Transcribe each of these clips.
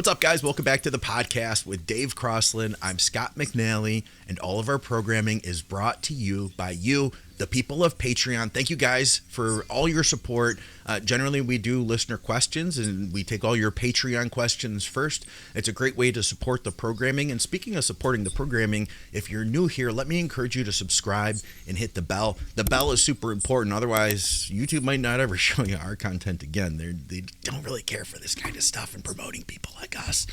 What's up, guys? Welcome back to the podcast with Dave Crosland. I'm Scott McNally, and all of our programming is brought to you by you, the people of Patreon. Thank you guys for all your support. Generally, we do listener questions, and we take all your Patreon questions first. It's a great way to support the programming. And speaking of supporting the programming, if you're new here, let me encourage you to subscribe and hit the bell. The bell is super important. Otherwise, YouTube might not ever show you our content again. They don't really care for this kind of stuff and promoting people like us.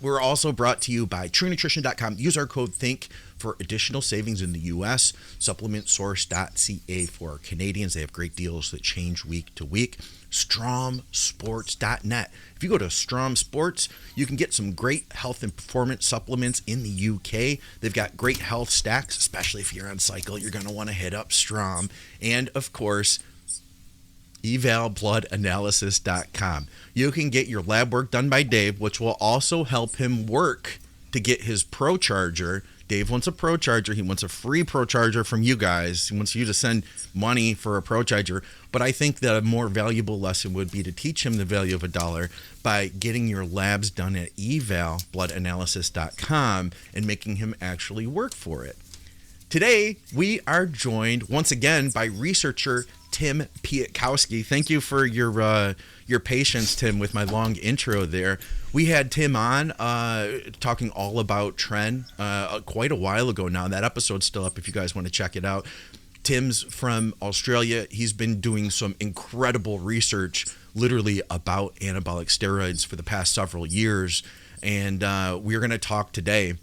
We're also brought to you by TrueNutrition.com. Use our code THINK for additional savings in the U.S. SupplementSource.ca for Canadians. They have great deals that change week to week. StromSports.net. If you go to Strom Sports, you can get some great health and performance supplements in the UK. They've got great health stacks, especially if you're on cycle. You're going to want to hit up Strom. And, of course, evalbloodanalysis.com. You can get your lab work done by Dave, which will also help him work to get his Pro Charger. Dave wants a Pro Charger. He wants a free Pro Charger from you guys. He wants you to send money for a Pro Charger. But I think that a more valuable lesson would be to teach him the value of $1 by getting your labs done at evalbloodanalysis.com and making him actually work for it. Today, we are joined once again by Researcher Tim Piatkowski. Thank you for your patience, Tim, with my long intro there. We had Tim on talking all about Tren quite a while ago now. That episode's still up if you guys want to check it out. Tim's from Australia. He's been doing some incredible research literally about anabolic steroids for the past several years. And we're going to talk today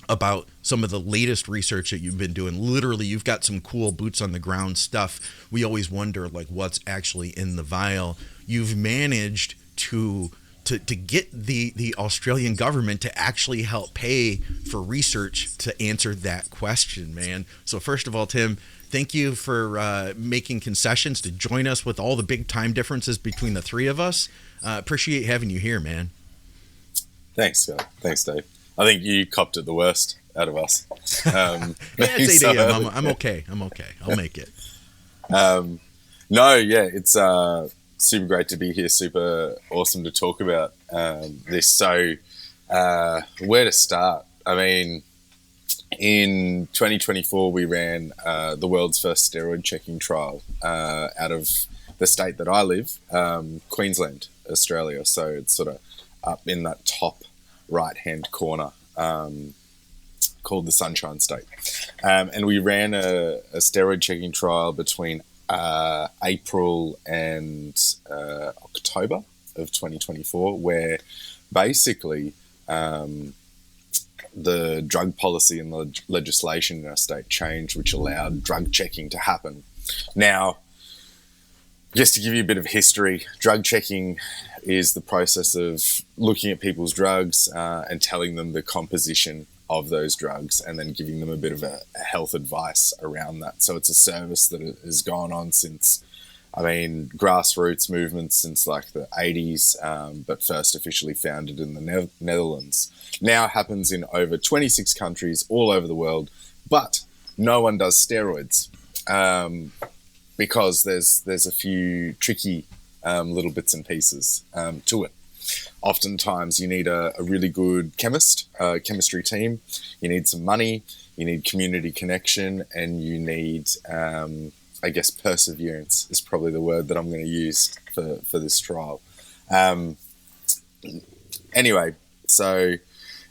about some of the latest research that you've been doing. Literally, you've got some cool boots on the ground stuff. We always wonder like what's actually in the vial. You've managed to get the Australian government to actually help pay for research to answer that question, man. So first of all, Tim, thank you for making concessions to join us with all the big time differences between the three of us. Appreciate having you here, man. Thanks, Scott. Thanks, Dave. I think you copped it the worst out of us. It's 8 a.m. I'm okay. I'll make it. It's super great to be here. Super awesome to talk about this. So where to start? I mean, in 2024, we ran the world's first steroid checking trial out of the state that I live, Queensland, Australia. So it's sort of up in that top right-hand corner, called the Sunshine State. And we ran a steroid checking trial between April and October of 2024, where basically the drug policy and the legislation in our state changed, which allowed drug checking to happen. Now, just to give you a bit of history, drug checking is the process of looking at people's drugs and telling them the composition of those drugs and then giving them a bit of a health advice around that. So it's a service that has gone on since, grassroots movements since like the 80s, but first officially founded in the Netherlands. Now happens in over 26 countries all over the world, but no one does steroids because there's a few tricky little bits and pieces to it. Oftentimes you need a really good chemistry team, you need some money, you need community connection, and you need, perseverance is probably the word that I'm going to use for this trial. Anyway, so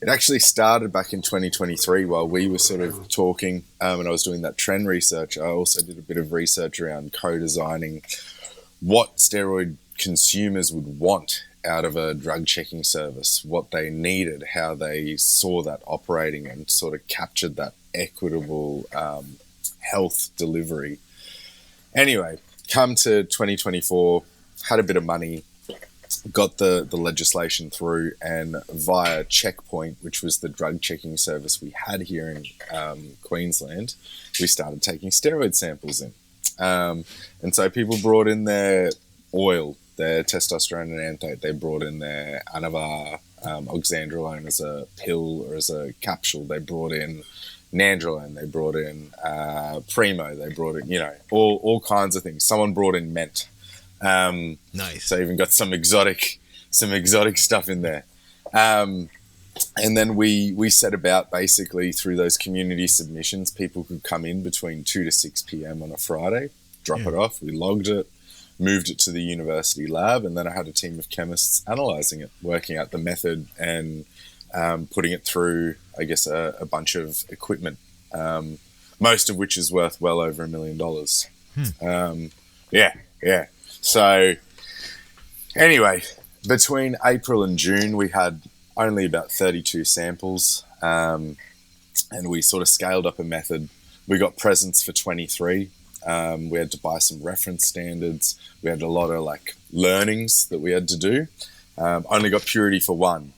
it actually started back in 2023 while we were sort of talking and I was doing that trend research. I also did a bit of research around co-designing what steroid consumers would want out of a drug checking service, what they needed, how they saw that operating, and sort of captured that equitable health delivery. Anyway, come to 2024, had a bit of money, got the legislation through, and via Checkpoint, which was the drug checking service we had here in Queensland, we started taking steroid samples in. And so people brought in their oil, their testosterone enanthate. They brought in their Anavar, oxandrolone as a pill or as a capsule. They brought in nandrolone. They brought in Primo. They brought in, all kinds of things. Someone brought in Ment. Nice. So even got some exotic stuff in there. And then we set about basically through those community submissions, people could come in between 2 to 6 p.m. on a Friday, drop it off. We logged it, moved it to the university lab, and then I had a team of chemists analysing it, working out the method and putting it through, I guess, a bunch of equipment, most of which is worth well over $1 million. Yeah. So anyway, between April and June, we had only about 32 samples, and we sort of scaled up a method. We got presents for 23. We had to buy some reference standards. We had a lot of learnings that we had to do. Only got purity for one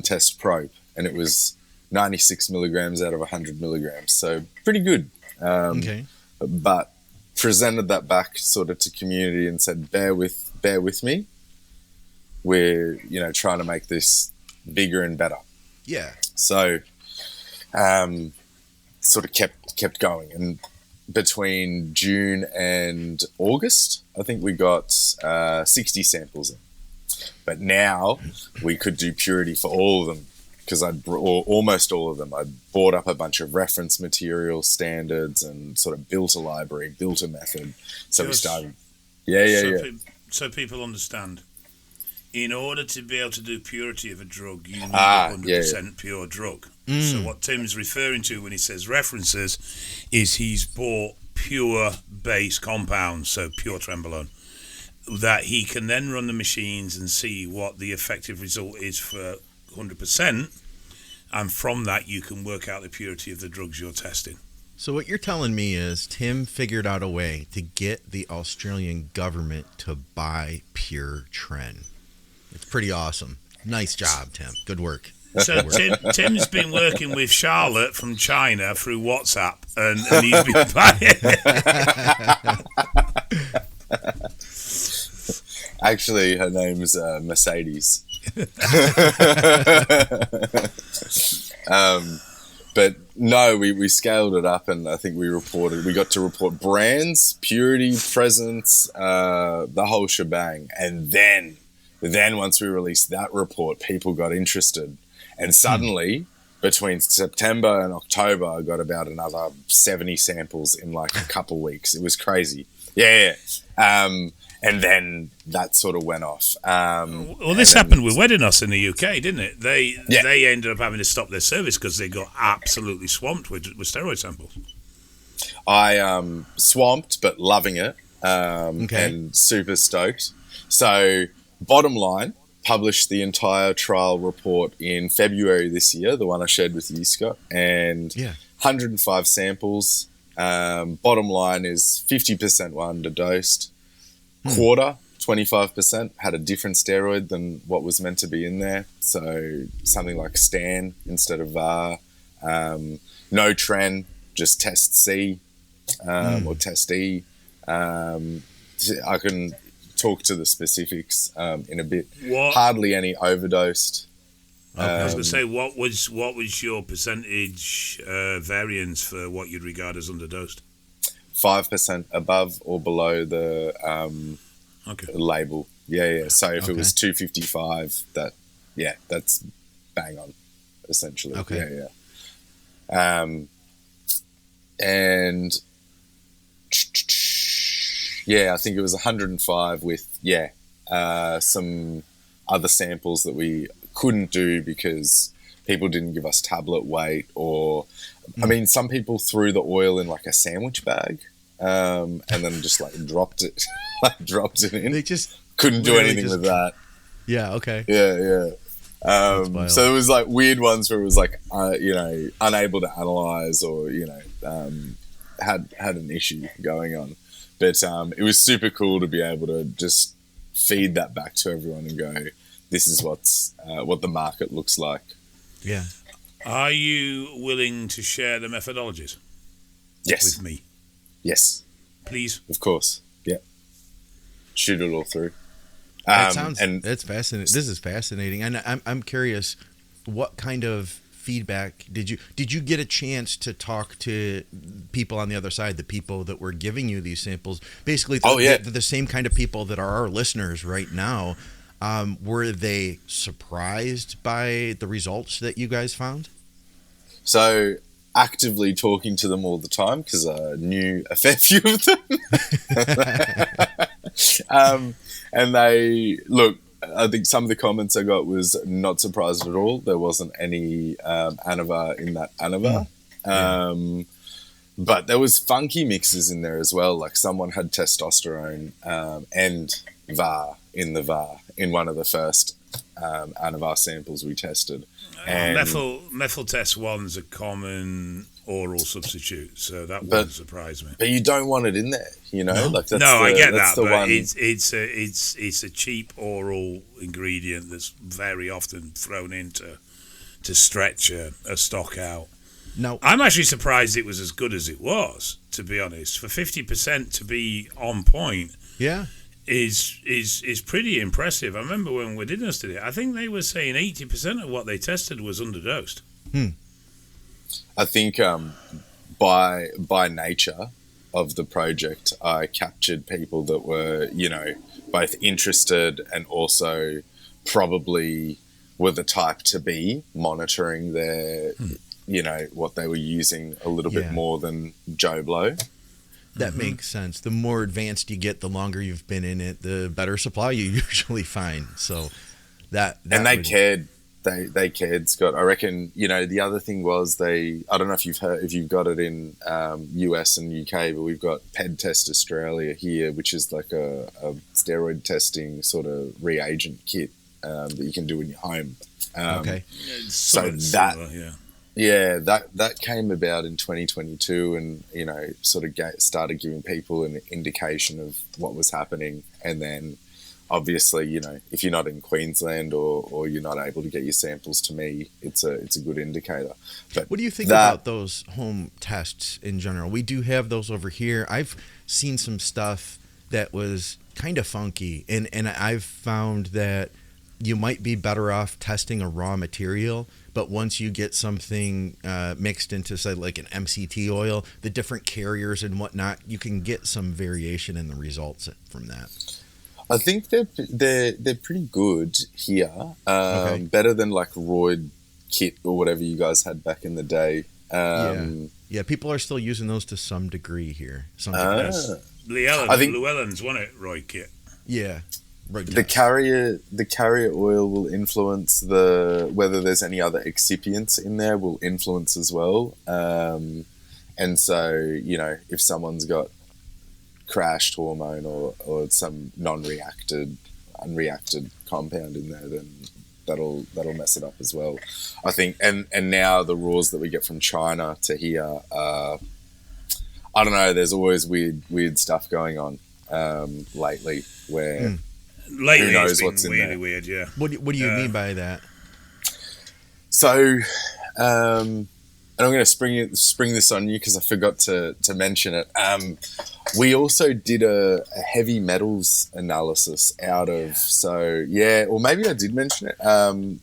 test probe, and it was 96 milligrams out of 100 milligrams. So pretty good. Okay. But presented that back sort of to community and said, bear with me. We're, trying to make this bigger and better. Yeah. So, sort of kept going. And between June and August, I think we got 60 samples in. But now we could do purity for all of them because almost all of them. I bought up a bunch of reference material standards and sort of built a library, built a method. So we started. So people understand. In order to be able to do purity of a drug, you need 100% pure drug. So what Tim's referring to when he says references is he's bought pure base compounds, so pure trenbolone, that he can then run the machines and see what the effective result is for 100%, and from that you can work out the purity of the drugs you're testing. So what you're telling me is Tim figured out a way to get the Australian government to buy pure tren. It's pretty awesome. Nice job, Tim. Good work. So Tim's been working with Charlotte from China through WhatsApp, and he's been buying. Actually, her name's Mercedes. But no, we scaled it up, and I think we got to report brands, purity, presence, the whole shebang. And then once we released that report, people got interested. And suddenly, between September and October, I got about another 70 samples in a couple weeks. It was crazy. Yeah. And then that sort of went off. This happened with Wedinos in the UK, didn't it? They ended up having to stop their service because they got absolutely swamped with steroid samples. I swamped, but loving it, and super stoked. So bottom line, published the entire trial report in February this year, the one I shared with you, Scott, and 105 samples. Bottom line is 50% were underdosed. Quarter, 25%, had a different steroid than what was meant to be in there. So something like Stan instead of VAR. No tren, just test C or test E. I can talk to the specifics in a bit. Hardly any overdosed. I was going to say, what was your percentage variance for what you'd regard as underdosed? 5% above or below the label. Yeah. So if it was 255, that's bang on, essentially. Okay. Yeah. And I think it was 105 with some other samples that we couldn't do because people didn't give us tablet weight, or I mean, some people threw the oil in a sandwich bag, and then just dropped it in. They just couldn't do anything with that. Yeah. Okay. Yeah. So it was weird ones where it was unable to analyze, or had an issue going on. But it was super cool to be able to just feed that back to everyone and go, this is what the market looks like. Yeah. Are you willing to share the methodologies? Yes. With me? Yes. Please. Of course. Yeah. Shoot it all through. It's fascinating. This is fascinating, and I'm curious, what kind of feedback did you get a chance to talk to people on the other side, the people that were giving you these samples, basically the same kind of people that are our listeners right now? Were they surprised by the results that you guys found? So actively talking to them all the time because I knew a fair few of them. And they, look, I think some of the comments I got was not surprised at all. There wasn't any anavar in that anavar. But there was funky mixes in there as well. Like someone had testosterone and VAR in the VAR in one of the first anavar samples we tested. And methyl test 1's a common oral substitute, so that wouldn't surprise me. But you don't want it in there, you know. No, like that's I get that, but one. it's a cheap oral ingredient that's very often thrown into to stretch a stock out. No, I'm actually surprised it was as good as it was. To be honest, for 50% to be on point, is pretty impressive. I remember when we did it, I think they were saying 80% of what they tested was underdosed. I think by nature of the project, I captured people that were, you know, both interested and also probably were the type to be monitoring their, you know, what they were using a little bit more than Joe Blow. That makes sense. The more advanced you get, the longer you've been in it, the better supply you usually find. So that and they cared. They cared, Scott. I reckon, you know, the other thing was I don't know if you've got it in US and UK, but we've got PED Test Australia here, which is like a steroid testing sort of reagent kit that you can do in your home. Okay. So that came about in 2022 and, you know, sort of started giving people an indication of what was happening. And then obviously, you know, if you're not in Queensland or you're not able to get your samples to me, it's a good indicator. But what do you think about those home tests in general? We do have those over here. I've seen some stuff that was kind of funky, and I've found that you might be better off testing a raw material, but once you get something mixed into, say, like an MCT oil, the different carriers and whatnot, you can get some variation in the results from that. I think they're pretty good here. Better than like Roid Kit or whatever you guys had back in the day. Yeah, people are still using those to some degree here. Llewellyn's won it, Roid Kit. Yeah. The carrier oil will influence whether there's any other excipients in there will influence as well. And so, you know, if someone's got crashed hormone or some unreacted compound in there, then that'll mess it up as well, I think. And now the raws that we get from China to here, I don't know, there's always weird stuff going on lately where lately who knows it's been what's really in there. weird. Yeah. What do you mean by that? So and I'm going to spring this on you because I forgot to mention it. We also did a heavy metals analysis out of, or maybe I did mention it.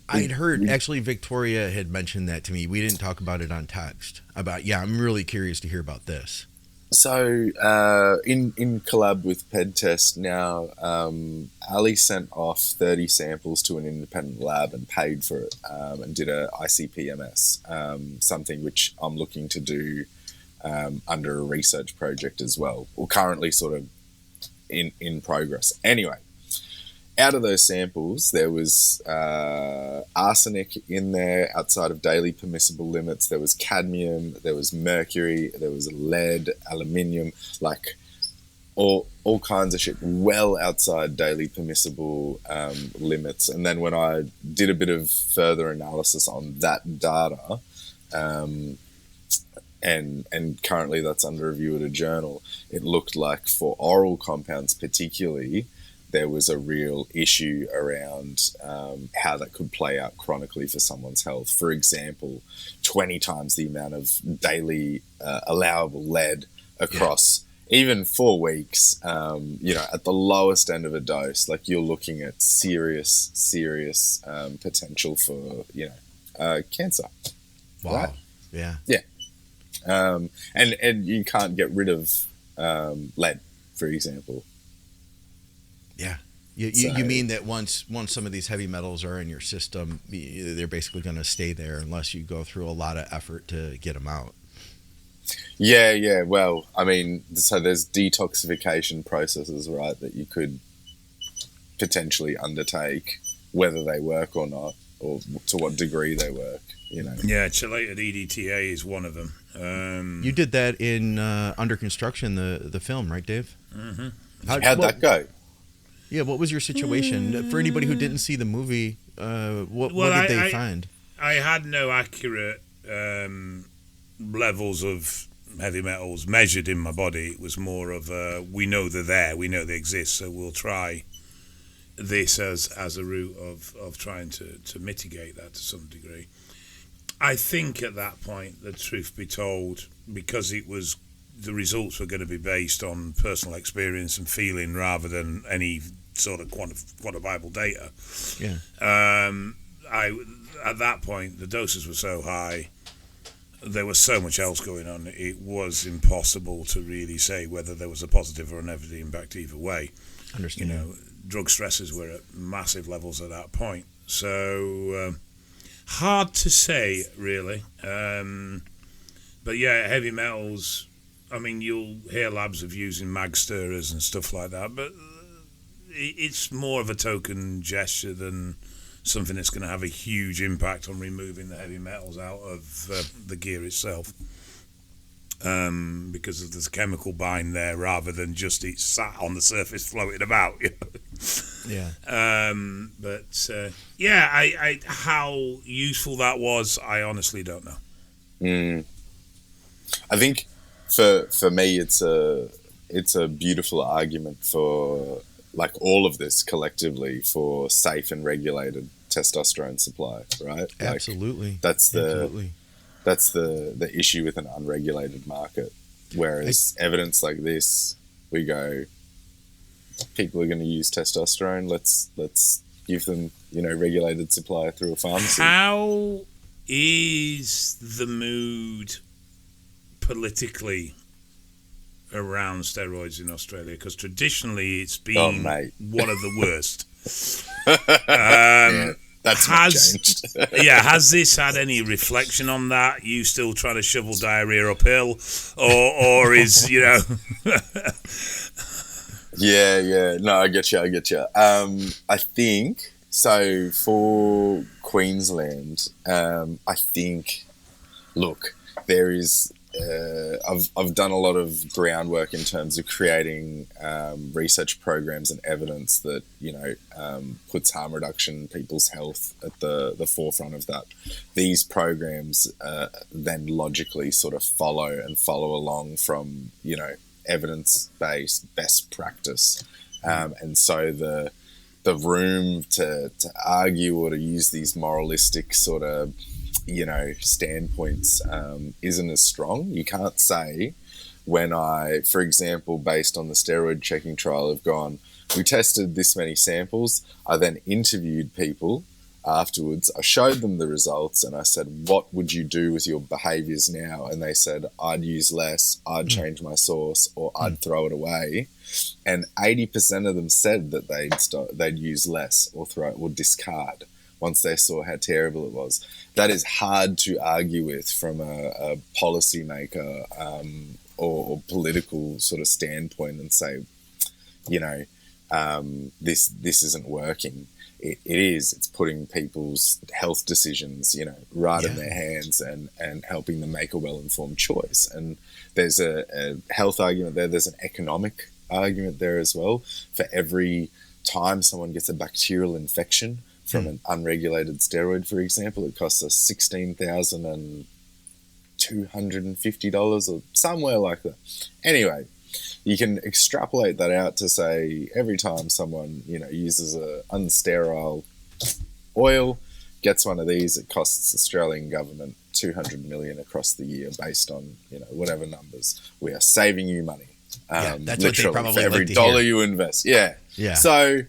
I'd heard, actually, Victoria had mentioned that to me. We didn't talk about it on text. I'm really curious to hear about this. So in collab with PED Test now, Ali sent off 30 samples to an independent lab and paid for it and did a ICP-MS, something which I'm looking to do under a research project as well, or currently sort of in progress. Anyway, out of those samples, there was arsenic in there outside of daily permissible limits. There was cadmium, there was mercury, there was lead, aluminium, like all kinds of shit well outside daily permissible limits. And then when I did a bit of further analysis on that data, and currently that's under review at a journal, it looked like for oral compounds particularly, there was a real issue around how that could play out chronically for someone's health. For example, 20 times the amount of daily allowable lead across even 4 weeks, at the lowest end of a dose, like you're looking at serious potential for, cancer. Wow. Right? Yeah. Yeah. And you can't get rid of lead, for example. You mean that once some of these heavy metals are in your system, they're basically going to stay there unless you go through a lot of effort to get them out? Yeah. Well, I mean, so there's detoxification processes, right, that you could potentially undertake, whether they work or not, or to what degree they work, you know. Yeah, chelated EDTA is one of them. You did that in Under Construction, the film, right, Dave? Mm-hmm. How'd that go? Yeah, what was your situation? For anybody who didn't see the movie, what did they find? I had no accurate levels of heavy metals measured in my body. It was more of we know they're there, we know they exist, so we'll try this as a route of trying to mitigate that to some degree. I think at that point, the truth be told, because the results were going to be based on personal experience and feeling rather than any sort of quantifiable data. Yeah. At that point, the doses were so high, there was so much else going on, it was impossible to really say whether there was a positive or a negative impact either way. Understand. You know, drug stresses were at massive levels at that point. So, hard to say, really. But yeah, heavy metals, I mean, you'll hear labs of using mag stirrers and stuff like that, but it's more of a token gesture than something that's going to have a huge impact on removing the heavy metals out of the gear itself, because there's a chemical bind there rather than just it's sat on the surface floating about. You know? Yeah. I how useful that was, I honestly don't know. I think for me, it's a beautiful argument for, like, all of this collectively, for safe and regulated testosterone supply, right? Absolutely. Like, that's the issue with an unregulated market. Whereas evidence like this, we go, people are going to use testosterone. Let's give them, regulated supply through a pharmacy. How is the mood politically around steroids in Australia? Because traditionally it's been one of the worst. That's not changed. Has this had any reflection on that? You still trying to shovel diarrhea uphill, or is Yeah. No, I get you. I think so for Queensland. I think, look, there is. I've done a lot of groundwork in terms of creating research programs and evidence that puts harm reduction, people's health at the forefront of that. These programs then logically sort of follow along from evidence-based best practice, and so the room to argue or to use these moralistic sort of standpoints isn't as strong. You can't say when I, for example, based on the steroid checking trial, have gone, we tested this many samples. I then interviewed people afterwards. I showed them the results and I said, what would you do with your behaviors now? And they said, I'd use less, I'd change my source, or I'd throw it away. And 80% of them said that they'd use less or throw it or discard once they saw how terrible it was. That is hard to argue with from a policymaker or political sort of standpoint and say, this isn't working. It is. It's putting people's health decisions, right in their hands and helping them make a well-informed choice. And there's a health argument there. There's an economic argument there as well. For every time someone gets a bacterial infection from an unregulated steroid, for example, it costs us $16,250 or somewhere like that. Anyway, you can extrapolate that out to say every time someone, uses a unsterile oil, gets one of these, it costs the Australian government $200 million across the year based on, whatever numbers. We are saving you money. That's what they probably for every dollar you invest. Yeah. So,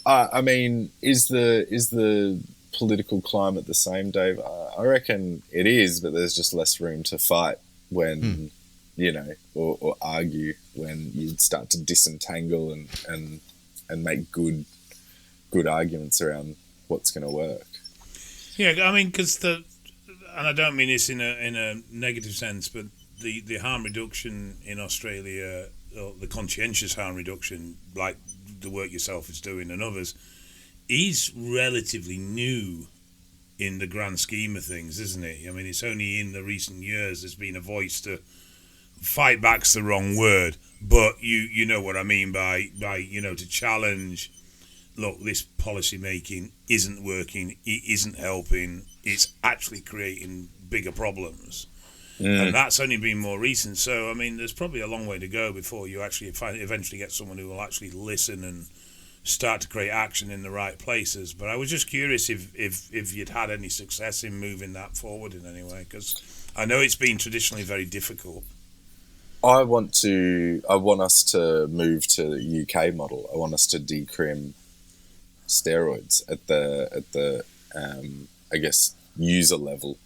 I mean, is the political climate the same, Dave? I reckon it is, but there's just less room to fight when, or argue when you start to disentangle and and make good arguments around what's going to work. Yeah, I mean, because and I don't mean this in a negative sense, but the harm reduction in Australia, or the conscientious harm reduction, like the work yourself is doing and others, is relatively new in the grand scheme of things, isn't it? I mean, it's only in the recent years there's been a voice to fight back's the wrong word, but you know what I mean by to challenge. Look, this policy making isn't working. It isn't helping. It's actually creating bigger problems, and that's only been more recent. So I mean, there's probably a long way to go before you actually eventually get someone who will actually listen and start to create action in the right places. But I was just curious if you'd had any success in moving that forward in any way, because I know it's been traditionally very difficult. I want us to move to the UK model. I want us to decrim steroids at the I guess user level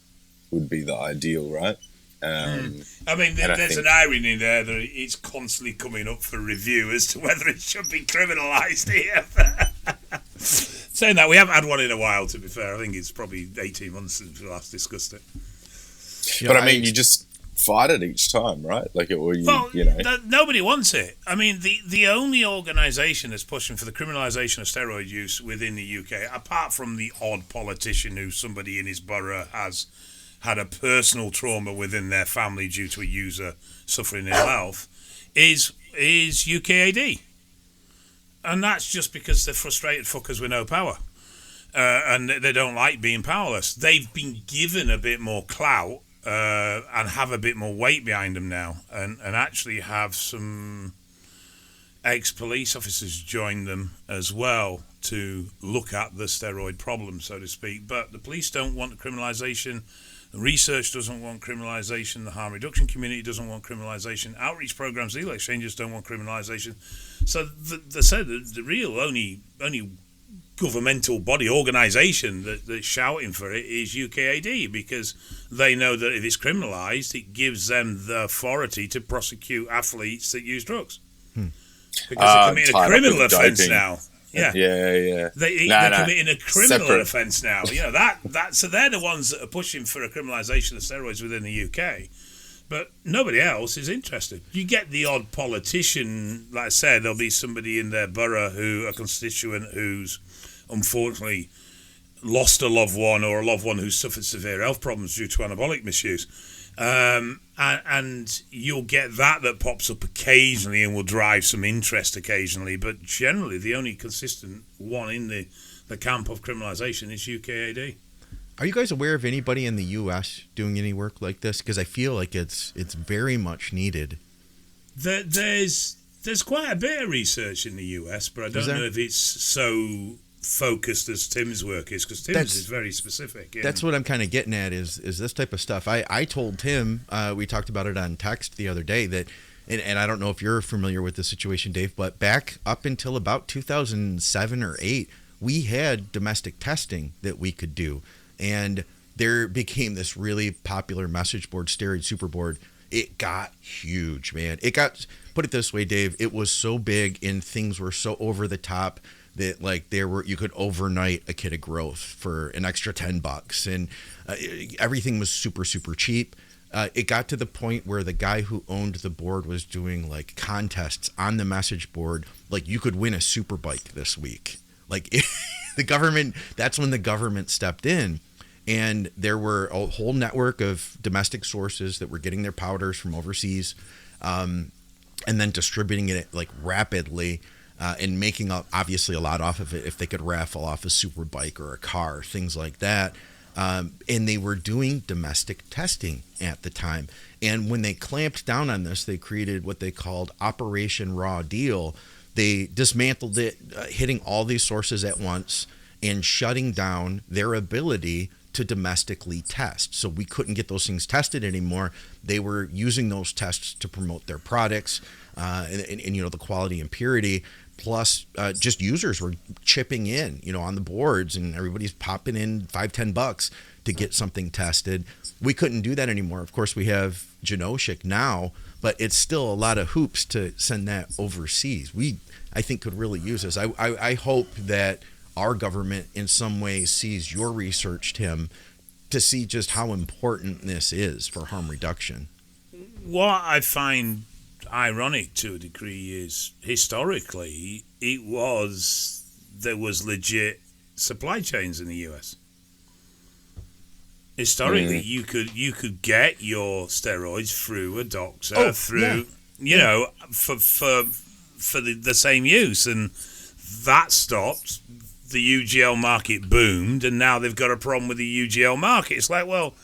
would be the ideal, right? I mean, there's an irony there that it's constantly coming up for review as to whether it should be criminalised here. Saying that, we haven't had one in a while, to be fair. I think it's probably 18 months since we last discussed it. But I mean, you just fight it each time, right? Like, nobody wants it. I mean, the only organisation that's pushing for the criminalisation of steroid use within the UK, apart from the odd politician who somebody in his borough has had a personal trauma within their family due to a user suffering ill health, is UKAD. And that's just because they're frustrated fuckers with no power. And they don't like being powerless. They've been given a bit more clout and have a bit more weight behind them now, and actually have some ex-police officers join them as well to look at the steroid problem, so to speak. But the police don't want criminalisation, the research doesn't want criminalisation, the harm reduction community doesn't want criminalisation, outreach programs, legal exchanges don't want criminalisation. So the real only governmental body organisation that's shouting for it is UKAD, because they know that if it's criminalised, it gives them the authority to prosecute athletes that use drugs. Because they're committing a criminal offence now. Yeah. They're committing a criminal offence now. So they're the ones that are pushing for a criminalisation of steroids within the UK. But nobody else is interested. You get the odd politician, like I said, there'll be somebody in their borough a constituent who's unfortunately lost a loved one, or a loved one who's suffered severe health problems due to anabolic misuse. And you'll get that pops up occasionally and will drive some interest occasionally. But generally, the only consistent one in the camp of criminalisation is UKAD. Are you guys aware of anybody in the U.S. doing any work like this? Because I feel like it's very much needed. There's quite a bit of research in the U.S., but I don't know if it's so focused as Tim's work is, because Tim's is very specific. That's what I'm kind of getting at is this type of stuff. I told Tim, we talked about it on text the other day, that, and I don't know if you're familiar with the situation, Dave, but back up until about 2007 or 8, we had domestic testing that we could do. And there became this really popular message board, Steroid Superboard. It got huge, man. It got, put it this way, Dave, it was so big and things were so over the top that you could overnight a kit of growth for an extra $10, and everything was super, super cheap. It got to the point where the guy who owned the board was doing like contests on the message board. Like, you could win a super bike this week. Like, that's when the government stepped in, and there were a whole network of domestic sources that were getting their powders from overseas, and then distributing it like rapidly, and making obviously a lot off of it if they could raffle off a super bike or a car, things like that. And they were doing domestic testing at the time. And when they clamped down on this, they created what they called Operation Raw Deal. They dismantled it, hitting all these sources at once and shutting down their ability to domestically test. So we couldn't get those things tested anymore. They were using those tests to promote their products, and the quality and purity. Plus, just users were chipping in, on the boards, and everybody's popping in $5-10 to get something tested. We couldn't do that anymore. Of course, we have Genoshik now, but it's still a lot of hoops to send that overseas. I think could really use this. I hope that our government in some ways sees your research, Tim, to see just how important this is for harm reduction. What I find ironic to a degree is historically there was legit supply chains in the US. Historically, you could get your steroids through a doctor, for the same use, and that stopped. The UGL market boomed, and now they've got a problem with the UGL market. It's like, well,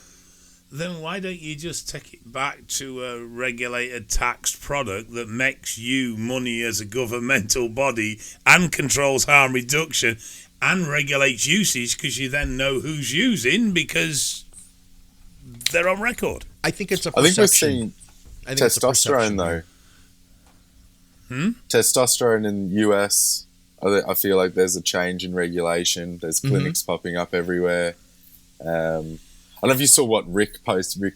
then why don't you just take it back to a regulated, taxed product that makes you money as a governmental body and controls harm reduction and regulates usage, because you then know who's using because they're on record. I think it's a perception. I think we're seeing testosterone, though. Testosterone in the US, I feel like there's a change in regulation. There's clinics popping up everywhere. I don't know if you saw what Rick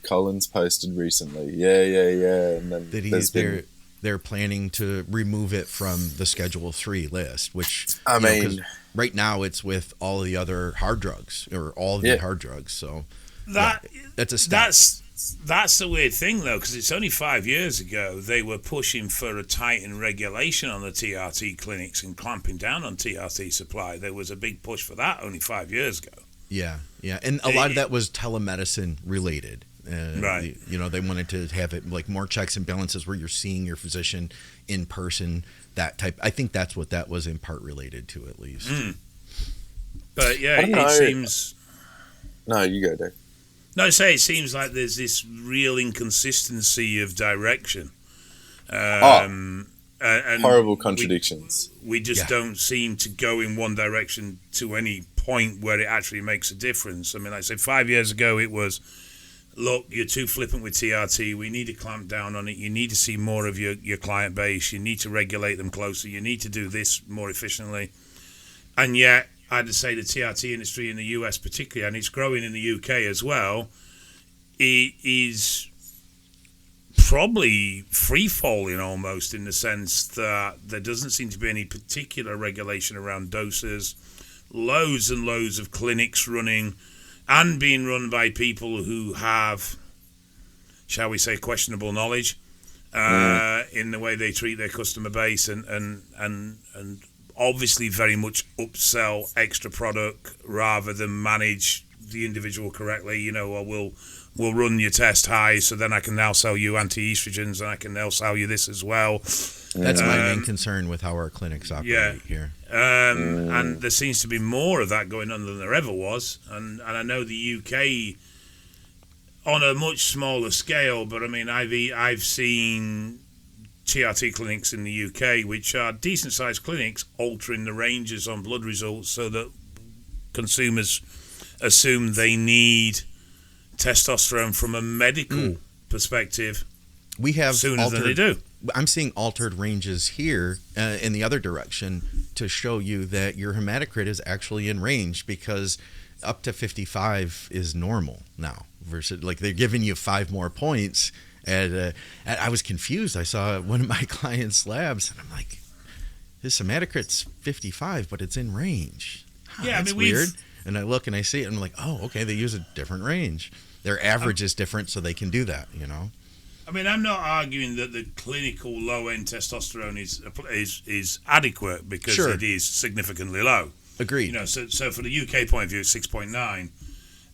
Collins posted recently. Yeah. And then they're planning to remove it from the Schedule 3 list, which right now it's with all the other hard drugs or all of the hard drugs. So that's a step. That's the weird thing, though, because it's only 5 years ago they were pushing for a tightened regulation on the TRT clinics and clamping down on TRT supply. There was a big push for that only 5 years ago. Yeah. And a lot of that was telemedicine related. Right. They wanted to have it like more checks and balances where you're seeing your physician in person, that type. I think that's what that was in part related to, at least. But yeah, it seems... No, you go, Dave. No, it seems like there's this real inconsistency of direction. And horrible contradictions. We just don't seem to go in one direction to any point where it actually makes a difference. I mean, like I say, 5 years ago it was, look, you're too flippant with TRT. We need to clamp down on it. You need to see more of your client base. You need to regulate them closer. You need to do this more efficiently. And yet, I'd say the TRT industry in the US particularly, and it's growing in the UK as well, it is probably free-falling almost, in the sense that there doesn't seem to be any particular regulation around doses. Loads and loads of clinics running and being run by people who have, shall we say, questionable knowledge in the way they treat their customer base, and obviously very much upsell extra product rather than manage the individual correctly. Or we'll run your test high, so then I can now sell you anti-estrogens, and I can now sell you this as well. That's my main concern with how our clinics operate here. And there seems to be more of that going on than there ever was. And I know the UK on a much smaller scale, but I mean, I've seen TRT clinics in the UK, which are decent-sized clinics, altering the ranges on blood results so that consumers assume they need testosterone from a medical perspective sooner than they do. I'm seeing altered ranges here in the other direction to show you that your hematocrit is actually in range, because up to 55 is normal now, versus like they're giving you 5 more points. And I was confused. I saw one of my clients' labs, and I'm like, his hematocrit's 55, but it's in range. That's weird. And I look and I see it, and I'm like, oh, okay, they use a different range. Their average is different, so they can do that, I mean, I'm not arguing that the clinical low-end testosterone is adequate, because it is significantly low. Agreed. So for the UK point of view, it's 6.9.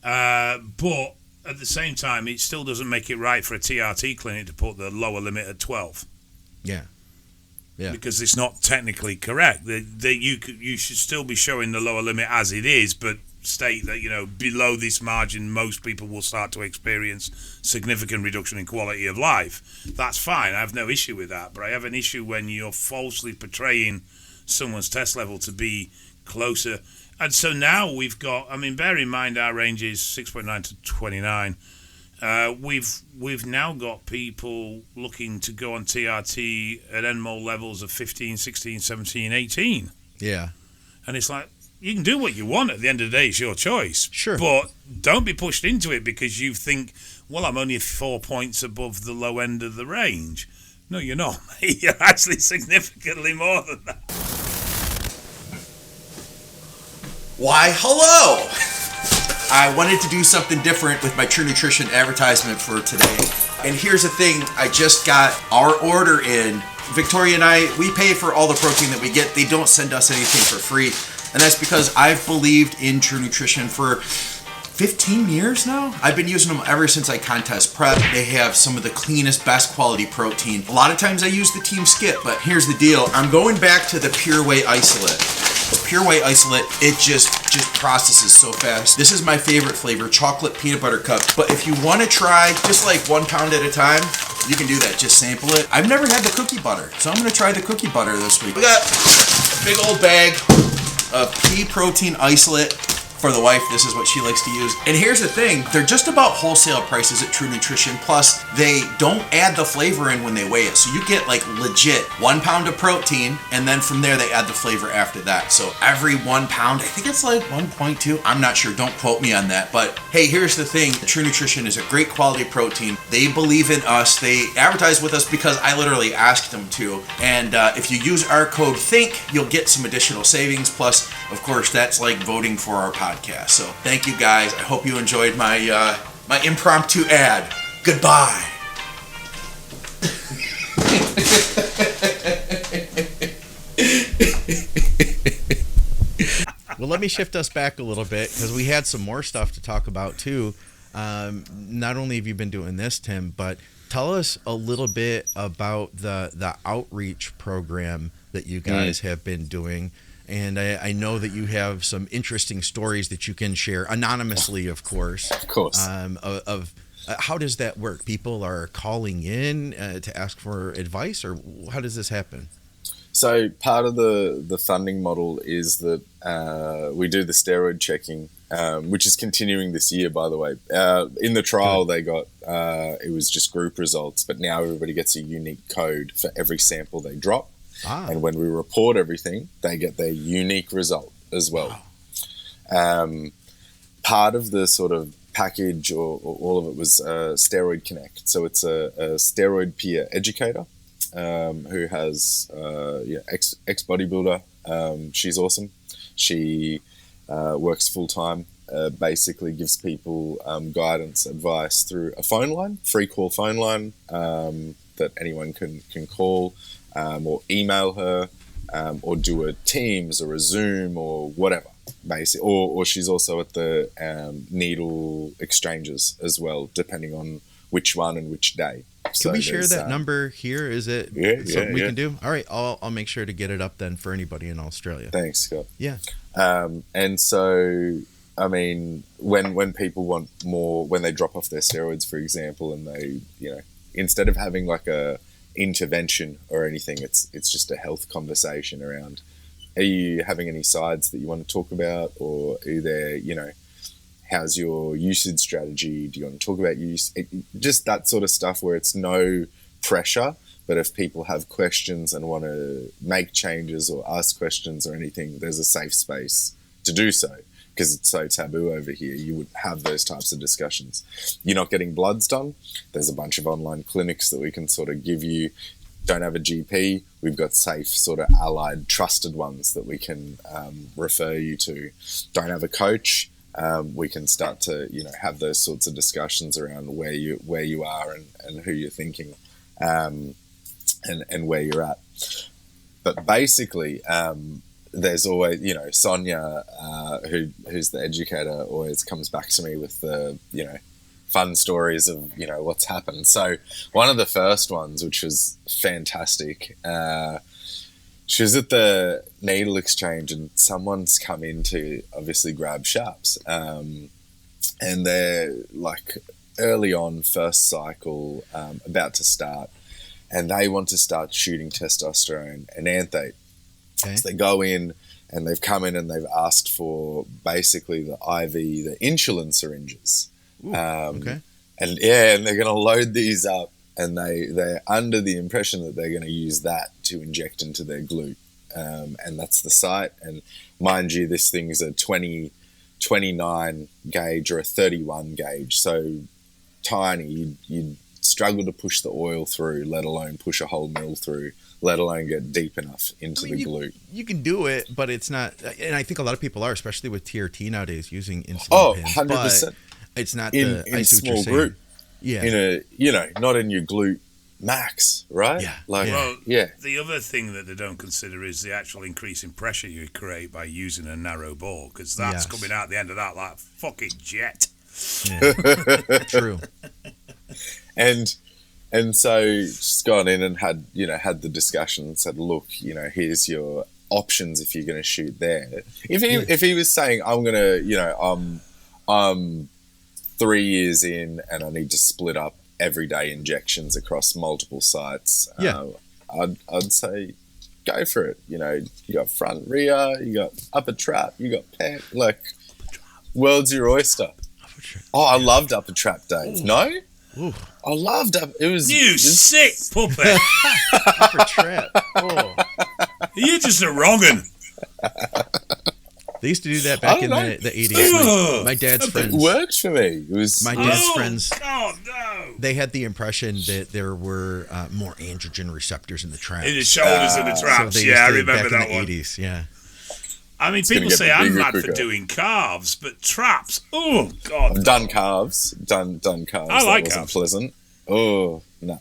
But at the same time, it still doesn't make it right for a TRT clinic to put the lower limit at 12. Yeah. Because it's not technically correct. You should still be showing the lower limit as it is, but state that, below this margin, most people will start to experience significant reduction in quality of life. That's fine. I have no issue with that. But I have an issue when you're falsely portraying someone's test level to be closer. And so now we've got, I mean, bear in mind our range is 6.9 to 29. We've now got people looking to go on TRT at nmol levels of 15, 16, 17, 18. Yeah. And it's like, you can do what you want at the end of the day. It's your choice. Sure. But don't be pushed into it because you think, well, I'm only 4 points above the low end of the range. No, you're not. You're actually significantly more than that. Why, hello! I wanted to do something different with my True Nutrition advertisement for today. And here's the thing, I just got our order in. Victoria and I, we pay for all the protein that we get. They don't send us anything for free. And that's because I've believed in True Nutrition for 15 years now. I've been using them ever since I contest prep. They have some of the cleanest, best quality protein. A lot of times I use the Team Skip, but here's the deal. I'm going back to the Pure Whey Isolate. The Pure Whey Isolate, it just processes so fast. This is my favorite flavor, chocolate peanut butter cup. But if you want to try just like 1 pound at a time, you can do that. Just sample it. I've never had the cookie butter, so I'm going to try the cookie butter this week. We got a big old bag of pea protein isolate for the wife. This is what she likes to use. And here's the thing, they're just about wholesale prices at True Nutrition. Plus, they don't add the flavor in when they weigh it. So you get like legit 1 pound of protein, and then from there they add the flavor after that. So every 1 pound, I think it's like 1.2. I'm not sure, don't quote me on that. But hey, here's the thing, True Nutrition is a great quality protein. They believe in us. They advertise with us because I literally asked them to. And if you use our code THINK, you'll get some additional savings. Plus, of course, that's like voting for our podcast. So thank you guys. I hope you enjoyed my my impromptu ad. Goodbye. Well, let me shift us back a little bit because we had some more stuff to talk about too. Not only have you been doing this, Tim, but tell us a little bit about the outreach program that you guys have been doing. And I know that you have some interesting stories that you can share anonymously, of course. Of course. How does that work? People are calling in to ask for advice, or how does this happen? So part of the funding model is that we do the steroid checking, which is continuing this year, by the way. In the trial, they got, it was just group results, but now everybody gets a unique code for every sample they drop. And when we report everything, they get their unique result as well. Wow. Part of the sort of package or all of it was Steroid QNECT. So it's a steroid peer educator who has ex-bodybuilder. She's awesome. She works full-time, basically gives people guidance, advice through a phone line, free call phone line that anyone can call. Or email her, or do a Teams or a Zoom or whatever, basically. Or she's also at the needle exchanges as well, depending on which one and which day. Can we share that number here? Is it something we can do? All right, I'll make sure to get it up then for anybody in Australia. Thanks, Scott. Yeah. And so, I mean, when people want more, when they drop off their steroids, for example, and they, instead of having like a intervention or anything, it's just a health conversation around, are you having any sides that you want to talk about, or are there, how's your usage strategy, do you want to talk about use, just that sort of stuff where it's no pressure, but if people have questions and want to make changes or ask questions or anything, there's a safe space to do so. Because it's so taboo over here, you would have those types of discussions. You're not getting bloods done. There's a bunch of online clinics that we can sort of give you. Don't have a GP. We've got safe, sort of allied, trusted ones that we can refer you to. Don't have a coach. We can start to, have those sorts of discussions around where you are and who you're thinking, and where you're at. But basically, there's always, Sonia, who's the educator, always comes back to me with the, fun stories of, what's happened. So one of the first ones, which was fantastic, she was at the needle exchange and someone's come in to obviously grab sharps. And they're like early on, first cycle, about to start, and they want to start shooting testosterone and anthate. Okay. So they go in and they've come in and they've asked for basically the IV, the insulin syringes. Ooh, okay. And they're going to load these up, and they're under the impression that they're going to use that to inject into their glute. And that's the site. And mind you, this thing is a 29 gauge or a 31 gauge. So tiny. You'd struggle to push the oil through, let alone push a whole mil through, let alone get deep enough into the glute. You can do it, but it's not, and I think a lot of people are, especially with TRT nowadays, using insulin pins. 100%. It's not in I see small what you're group. Yeah. In a, not in your glute max, right? Yeah. Well, yeah. The other thing that they don't consider is the actual increase in pressure you create by using a narrow bore, because that's coming out the end of that like a fucking jet. Yeah. True. And so just gone in and had the discussion and said, look, here's your options if you're going to shoot there. If he was saying, I'm going to, I'm 3 years in and I need to split up everyday injections across multiple sites, I'd say go for it. You got front, rear, you got upper trap, you got pec, like world's your oyster. Oh, I loved upper trap, Dave. Ooh. No? Ooh. I loved it. It was sick puppet. Upper trap. Oh. You're just a wrong'un. They used to do that back in the 80s. My dad's friends. It worked for me. It was my dad's friends. Oh, no. They had the impression that there were more androgen receptors in the traps. In the shoulders of the traps. So I remember back that in one. the 80s, yeah. I mean, people say I'm mad for doing calves, but traps. Oh God! I've done calves. Done calves. I like that wasn't calves. Pleasant. Oh no.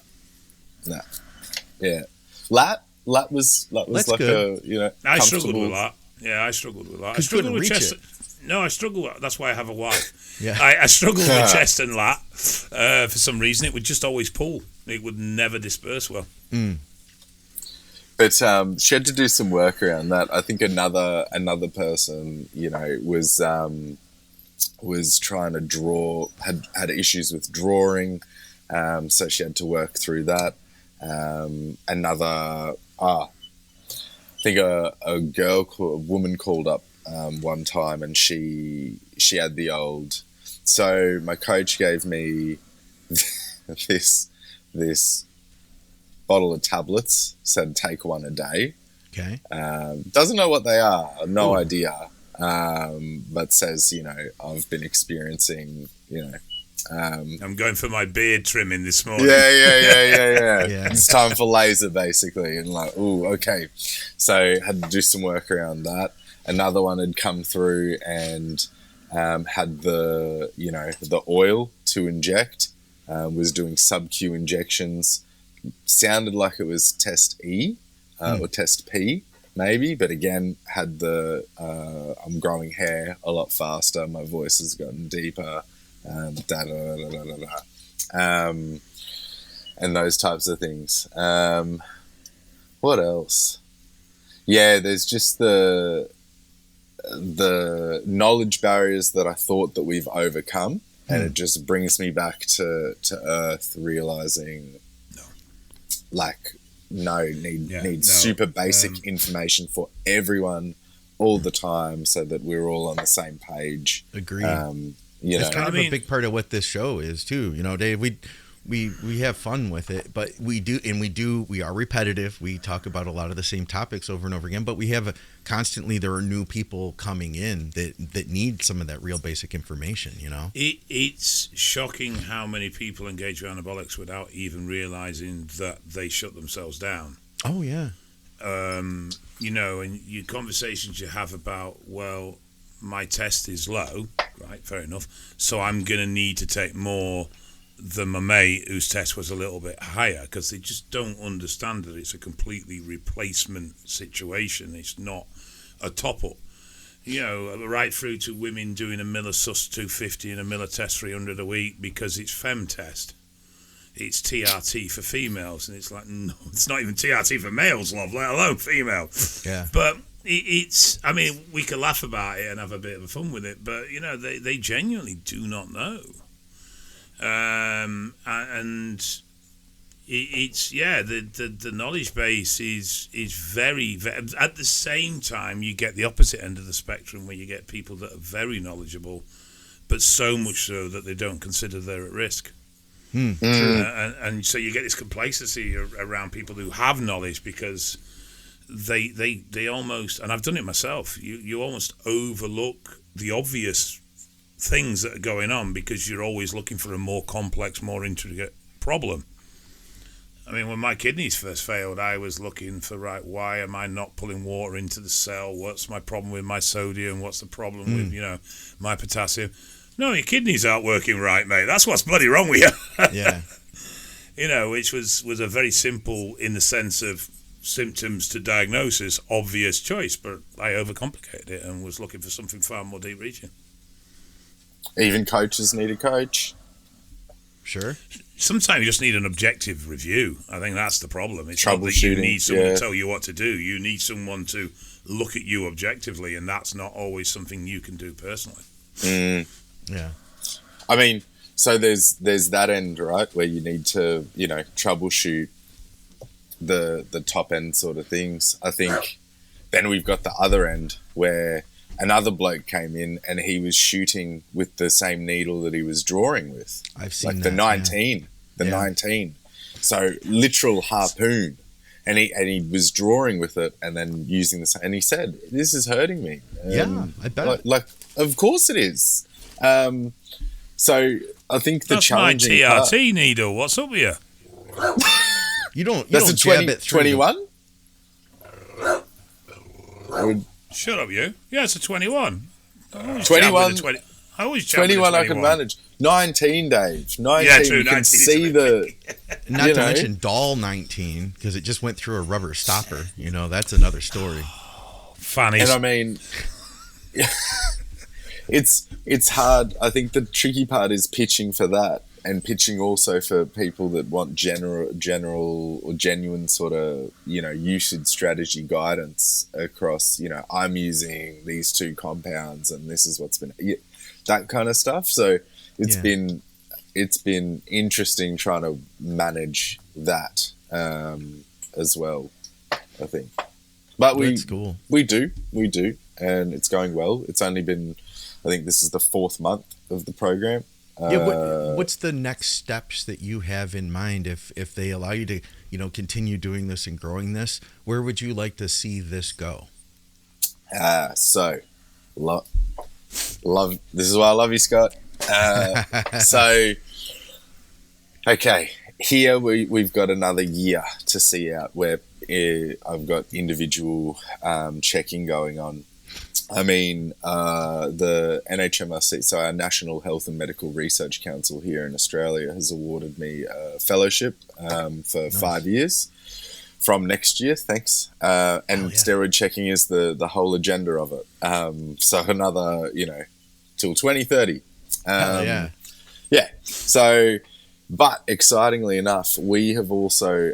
Yeah. Lat was That's like good. I struggled with that. Yeah, I struggled with that. I struggled with chest. No, I struggle. That's why I have a wife. Yeah. I struggled with chest and lat for some reason. It would just always pull. It would never disperse well. Mm. But she had to do some work around that. I think another person, was trying to draw, had issues with drawing, so she had to work through that. I think a woman called up one time, and she had the old. So my coach gave me this bottle of tablets, said take one a day. Okay. Doesn't know what they are, no idea. But says, I've been experiencing, I'm going for my beard trimming this morning. Yeah. It's time for laser, basically. And like, ooh, okay. So had to do some work around that. Another one had come through and had the oil to inject, was doing sub-Q injections. Sounded like it was test E or test P, maybe, but again, had the I'm growing hair a lot faster, my voice has gotten deeper, and those types of things. What else? Yeah, there's just the knowledge barriers that I thought that we've overcome, and it just brings me back to earth, realizing need super basic information for everyone all the time, so that we're all on the same page. Agreed. It's kind of a big part of what this show is too. Dave, we have fun with it, but we are repetitive. We talk about a lot of the same topics over and over again, but we have there are new people coming in that need some of that real basic information, It's shocking how many people engage with anabolics without even realizing that they shut themselves down. Oh yeah. And your conversations you have about, well, my test is low, right? Fair enough. So I'm going to need to take more than my mate whose test was a little bit higher, because they just don't understand that it's a completely replacement situation. It's not a top-up. Right through to women doing a Miller Sus 250 and a Miller Test 300 a week because it's fem test. It's TRT for females, and it's like, no, it's not even TRT for males, love, let alone female. Yeah. But it's, I mean, we can laugh about it and have a bit of fun with it, but, they genuinely do not know. And it's the knowledge base is very, very, at the same time you get the opposite end of the spectrum where you get people that are very knowledgeable, but so much so that they don't consider they're at risk. And so you get this complacency around people who have knowledge, because they almost, and I've done it myself, you almost overlook the obvious things that are going on because you're always looking for a more complex, more intricate problem. I mean, when my kidneys first failed, I was looking for, right, why am I not pulling water into the cell? What's my problem with my sodium? What's the problem with, my potassium? No, your kidneys aren't working right, mate. That's what's bloody wrong with you. Yeah. Which was a very simple, in the sense of symptoms to diagnosis, obvious choice, but I overcomplicated it and was looking for something far more deep-reaching. Even coaches need a coach. Sure. Sometimes you just need an objective review. I think that's the problem. It's not that Troubleshooting, you need someone to tell you what to do. You need someone to look at you objectively, and that's not always something you can do personally. Yeah. I mean, so there's that end, right, where you need to, troubleshoot the top end sort of things. I think then we've got the other end where another bloke came in and he was shooting with the same needle that he was drawing with. I've seen like that, the 19, yeah. 19. So literal harpoon, and he was drawing with it and then using the same. And he said, "This is hurting me." Yeah, I bet. Like, of course it is. So I think the challenging That's my TRT needle. What's up with you? You don't That's jab it through 21? Shut up, you. Yeah, it's a 21. 21. I always jab with a 21 I can manage. 19, Dave. 19, Yeah, true, you 19 can see the... Not to mention doll 19, because it just went through a rubber stopper. That's another story. Fannies. And I mean... It's hard. I think the tricky part is pitching for that, and pitching also for people that want general or genuine sort of, usage strategy guidance across, I'm using these two compounds and this is what's been, that kind of stuff. So it's been interesting trying to manage that as well, I think. But That's cool. we do, and it's going well. It's only been, I think this is the 4th month of the program. What's the next steps that you have in mind if they allow you to, continue doing this and growing this? Where would you like to see this go? Love. This is why I love you, Scott. Okay, here we've got another year to see out where I've got individual checking going on. I mean, the NHMRC, so our National Health and Medical Research Council here in Australia, has awarded me a fellowship for 5 years from next year, thanks. And steroid checking is the whole agenda of it. So another, till 2030. Yeah. So, but excitingly enough, we have also,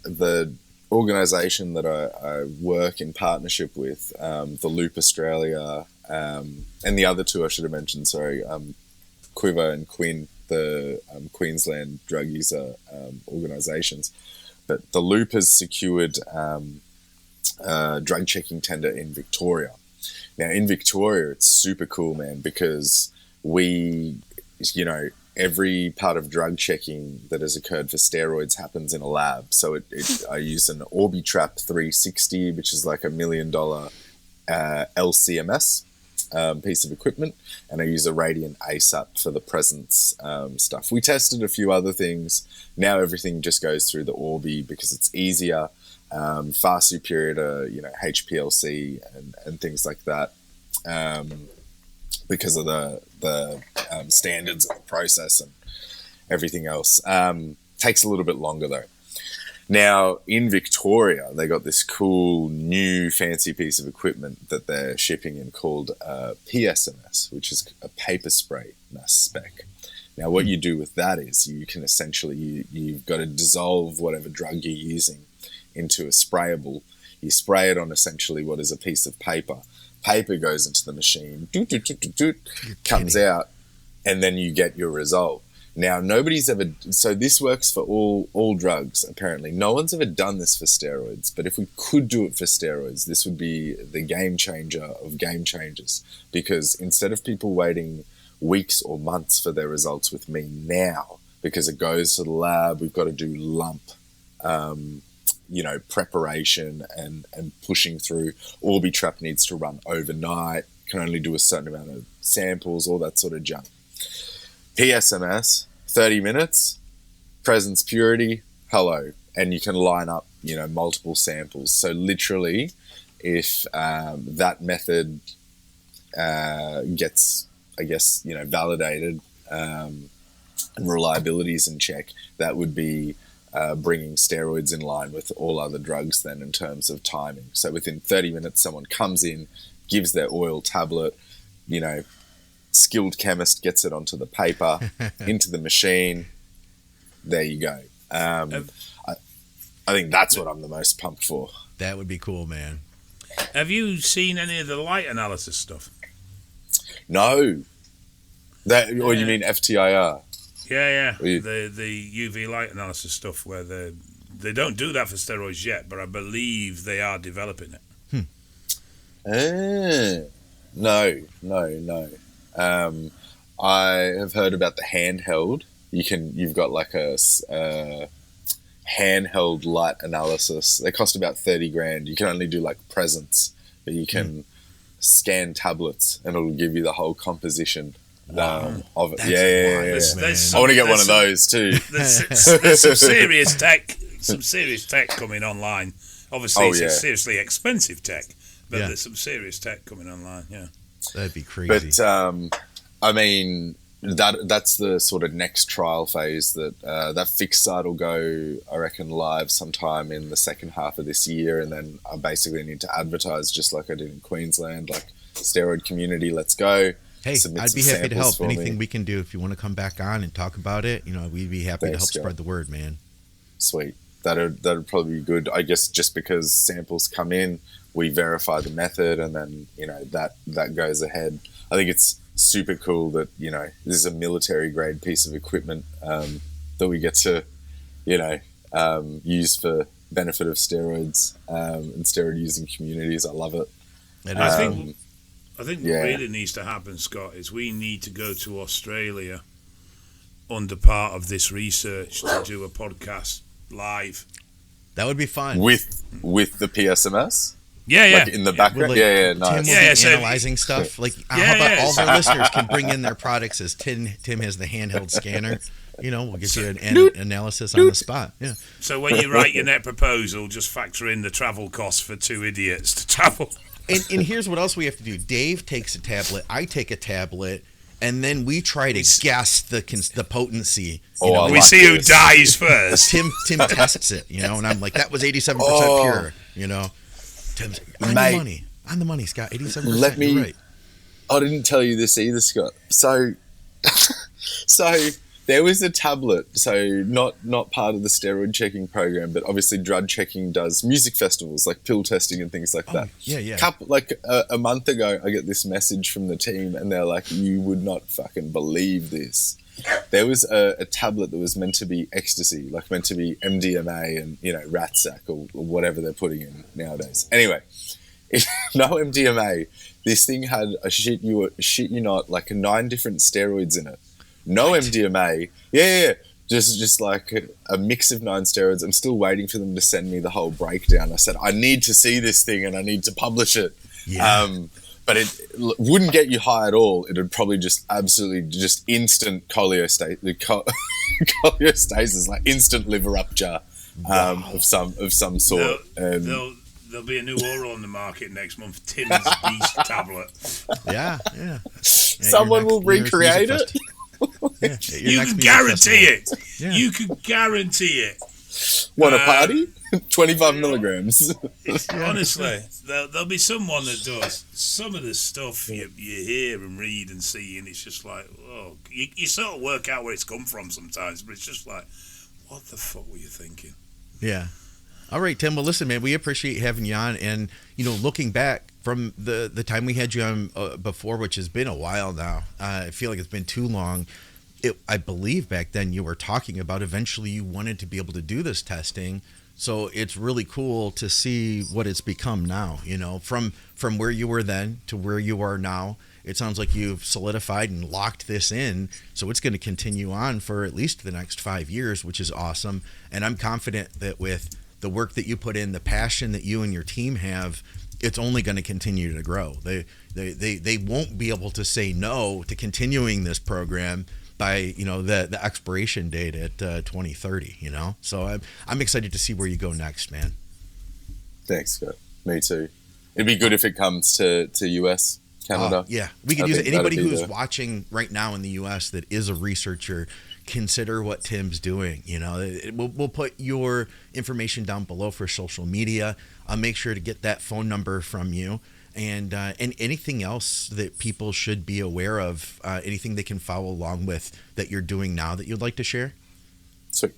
the organisation that I work in partnership with, the Loop Australia, and the other two I should have mentioned, Quiver and Quinn, the Queensland drug user organisations. But the Loop has secured a drug checking tender in Victoria. Now, in Victoria, it's super cool, man, because we, every part of drug checking that has occurred for steroids happens in a lab. So I use an Orbitrap 360, which is like $1 million LCMS piece of equipment, and I use a Radiant ASAP for the presence stuff. We tested a few other things. Now everything just goes through the Orbi because it's easier, far superior to HPLC and things like that. Because of the standards of the process and everything else. Takes a little bit longer though. Now, in Victoria, they got this cool new fancy piece of equipment that they're shipping in called PSMS, which is a paper spray mass spec. Now, what you do with that is you can essentially, you've got to dissolve whatever drug you're using into a sprayable. You spray it on essentially what is a piece of paper. Paper goes into the machine, comes out, and then you get your result. Now, nobody's ever... So this works for all drugs, apparently. No one's ever done this for steroids, but if we could do it for steroids, this would be the game changer of game changers, because instead of people waiting weeks or months for their results with me now, because it goes to the lab, we've got to do lump, preparation and pushing through. Orbitrap needs to run overnight. can only do a certain amount of samples, all that sort of junk. PSMS, 30 minutes, presence purity, hello. And you can line up, multiple samples. So literally, if that method gets, validated and reliability is in check, that would be bringing steroids in line with all other drugs then in terms of timing. So within 30 minutes, someone comes in, gives their oil tablet, skilled chemist gets it onto the paper, into the machine. There you go. I think that's what I'm the most pumped for. That would be cool, man. Have you seen any of the light analysis stuff? No. Or you mean FTIR? Yeah. The UV light analysis stuff where they don't do that for steroids yet, but I believe they are developing it. No. I have heard about the handheld. You've got like a handheld light analysis. They cost about $30,000. You can only do like presence, but you can scan tablets and it'll give you the whole composition of it. I want to get one of those too. There's some serious tech coming online. Obviously, it's seriously expensive tech, but there's some serious tech coming online. Yeah, that'd be crazy. But I mean, that's the sort of next trial phase that fixed site will go, I reckon, live sometime in the second half of this year, and then I basically need to advertise just like I did in Queensland, like steroid community, let's go. Hey, I'd be happy to help. Anything we can do, if you want to come back on and talk about it, we'd be happy to help spread the word, man. Sweet. That'd probably be good. I guess just because samples come in, we verify the method, and then that goes ahead. I think it's super cool that this is a military grade piece of equipment that we get to use for benefit of steroids and steroid using communities. I love it. I think what really needs to happen, Scott, is we need to go to Australia under part of this research to do a podcast live. That would be fun with the PSMS. Yeah. Like in the background. Nice. Tim will be analyzing stuff. Like, how about all of our listeners can bring in their products as Tim has the handheld scanner. We'll get you an analysis on the spot. Yeah. So when you write your net proposal, just factor in the travel costs for two idiots to travel. And here's what else we have to do. Dave takes a tablet. I take a tablet. And then we try to guess the potency. We see who dies first. Tim tests it, and I'm like, that was 87% pure, Tim's on the money, Scott. 87%. You're right. I didn't tell you this either, Scott. So there was a tablet. So not part of the steroid checking program, but obviously drug checking does music festivals like pill testing and things like that. Yeah. A month ago, I get this message from the team, and they're like, "You would not fucking believe this." There was a tablet that was meant to be ecstasy, like meant to be MDMA and rat sack or whatever they're putting in nowadays. Anyway, no MDMA. This thing had a shit you not, like 9 different steroids in it. No MDMA. Yeah. Just like a mix of 9 steroids. I'm still waiting for them to send me the whole breakdown. I said, I need to see this thing and I need to publish it. Yeah. But it wouldn't get you high at all. It would probably just absolutely just instant cholestasis, like instant liver rupture of some sort. There'll be a new oral on the market next month. Tim's Beast tablet. Yeah. Someone will recreate it. You can guarantee it. Yeah. You can guarantee it. Want a party? 25 milligrams. Honestly, there'll be someone that does some of the stuff you hear and read and see, and it's just like, you sort of work out where it's come from sometimes, but it's just like, what the fuck were you thinking? Yeah. All right, Tim. Well, listen, man, we appreciate having you on, and looking back from the time we had you on before, which has been a while now. I feel like it's been too long. I believe back then you were talking about eventually you wanted to be able to do this testing. So it's really cool to see what it's become now, from where you were then to where you are now. It sounds like you've solidified and locked this in. So it's going to continue on for at least the next 5 years, which is awesome. And I'm confident that with the work that you put in, the passion that you and your team have, it's only going to continue to grow. They won't be able to say no to continuing this program by the expiration date at 2030. So I'm excited to see where you go next, man. Thanks, Scott. Me too. It'd be good if it comes to US, Canada. Yeah, we could use it. Anybody who's watching right now in the US that is a researcher, consider what Tim's doing. We'll put your information down below for social media. I'll make sure to get that phone number from you, and anything else that people should be aware of, anything they can follow along with that you're doing now that you'd like to share. Sweet.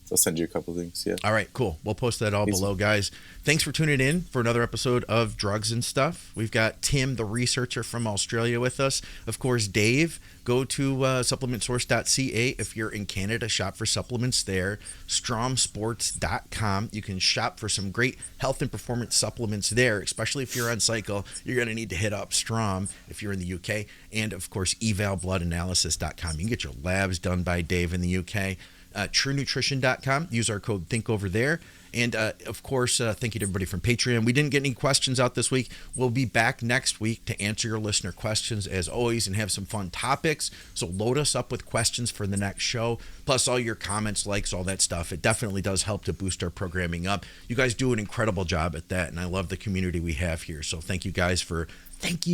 I'll send you a couple of things. Yeah. All right, cool. We'll post that all below, guys. Thanks for tuning in for another episode of Drugs and Stuff. We've got Tim, the researcher from Australia, with us. Of course, Dave. Go to supplementsource.ca if you're in Canada. Shop for supplements there. stromsports.com. You can shop for some great health and performance supplements there, especially if you're on cycle. You're going to need to hit up Strom if you're in the UK. And, of course, evalbloodanalysis.com. You can get your labs done by Dave in the UK. TrueNutrition.com. Use our code THINKOVER there. And, of course, thank you to everybody from Patreon. We didn't get any questions out this week. We'll be back next week to answer your listener questions, as always, and have some fun topics. So load us up with questions for the next show, plus all your comments, likes, all that stuff. It definitely does help to boost our programming up. You guys do an incredible job at that, and I love the community we have here. So thank you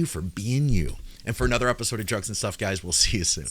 for being you. And for another episode of Drugs and Stuff, guys, we'll see you soon.